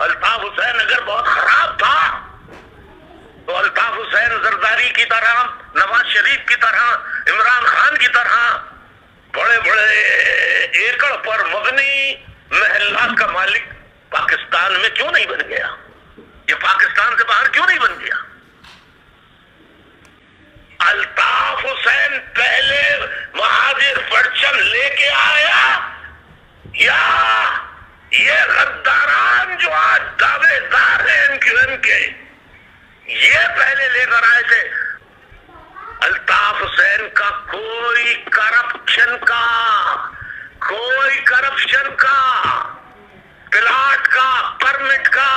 अल्ताफ हुसैन अगर बहुत खराब था तो अल्ताफ हुसैन जरदारी की तरह, नवाज शरीफ की तरह, इमरान खान की तरह बड़े बड़े एकड़ पर मबनी महल्लात का मालिक पाकिस्तान में क्यों नहीं बन गया? ये पाकिस्तान से बाहर क्यों नहीं बन गया? अल्ताफ हुसैन पहले महाजिर परचम लेके आया या ये गद्दारान जो आज दावेदार हैं इनके ये पहले लेकर आए थे? अल्ताफ हुसैन का कोई करप्शन का प्लाट का, परमिट का,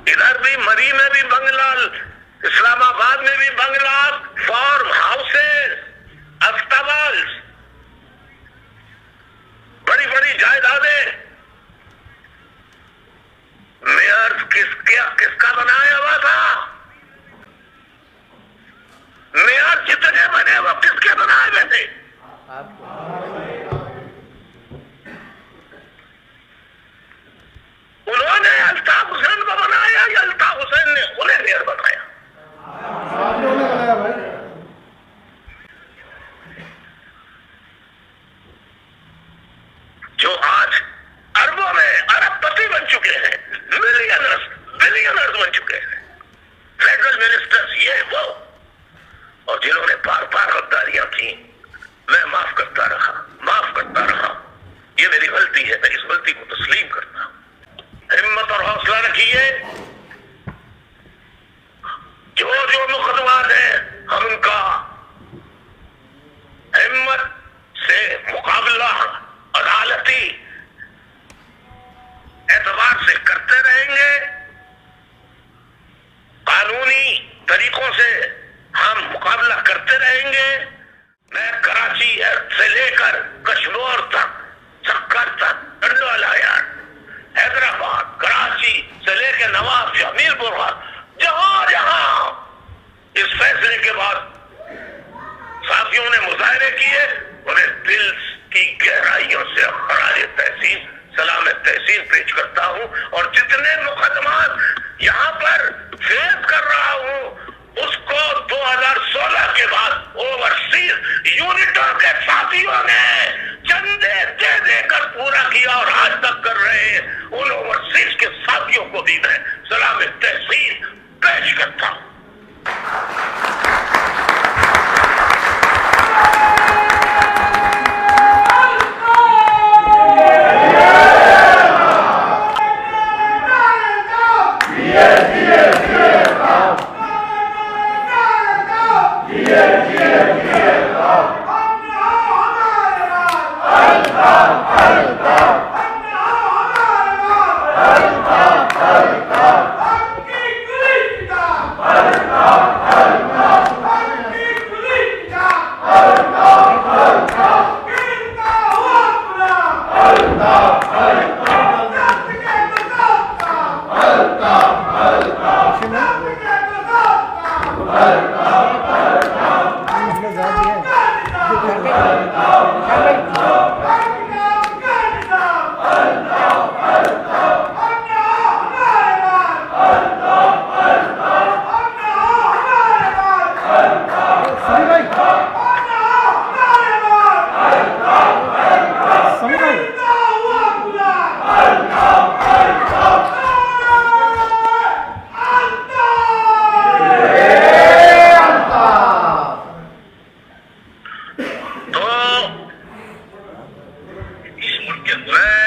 इधर भी मरी में भी बंगला, इस्लामाबाद में भी बंगला, फार्म हाउसेस, अस्तबल्स, बड़ी बड़ी जायदादें, मेयर किसका बनाया हुआ था? मेयर जितने बने वो किसके बनाए हुए थे? उन्होंने अल्ताफ हुसैन को बनाया या अल्ताफ हुसैन ने उन्हें मेयर बनाया? जो आज अरबों में अरबपति बन चुके हैं, मिलियनर्स, बिलियनर्स बन चुके हैं, फेडरल मिनिस्टर्स, ये वो, और जिन्होंने बार बार गद्दारियां की, मैं माफ करता रहा। ये मेरी गलती है, मैं इस गलती को तस्लीम करता हूं। हिम्मत और हौसला रखिए। जो मुकदमा है हम उनका हिम्मत से मुकाबला अदालती एतबार से करते रहेंगे। कानूनी तरीकों से हम मुकाबला करते रहेंगे। मैं कराची से लेकर कश्मीर तक, सक्कर तक, टंडोलायार्ड, हैदराबाद, कराची से लेकर नवाब शाह, मीरपुर, जहां इस फैसले के बाद साथियों ने मुजाहरे किए, उन्हें दिल की गहराइयों से खराज तहसीन, सलाम तहसीन पेश करता हूं। और जितने मुकदमा यहां पर फेस कर रहा हूं उसको 2016 के बाद ओवरसीज यूनिटों के साथियों ने चंदे दे देकर पूरा किया और आज तक कर रहे हैं। उन ओवरसीज के साथियों को भी मैं सलाम तहसीन पेश करता हूं। मैं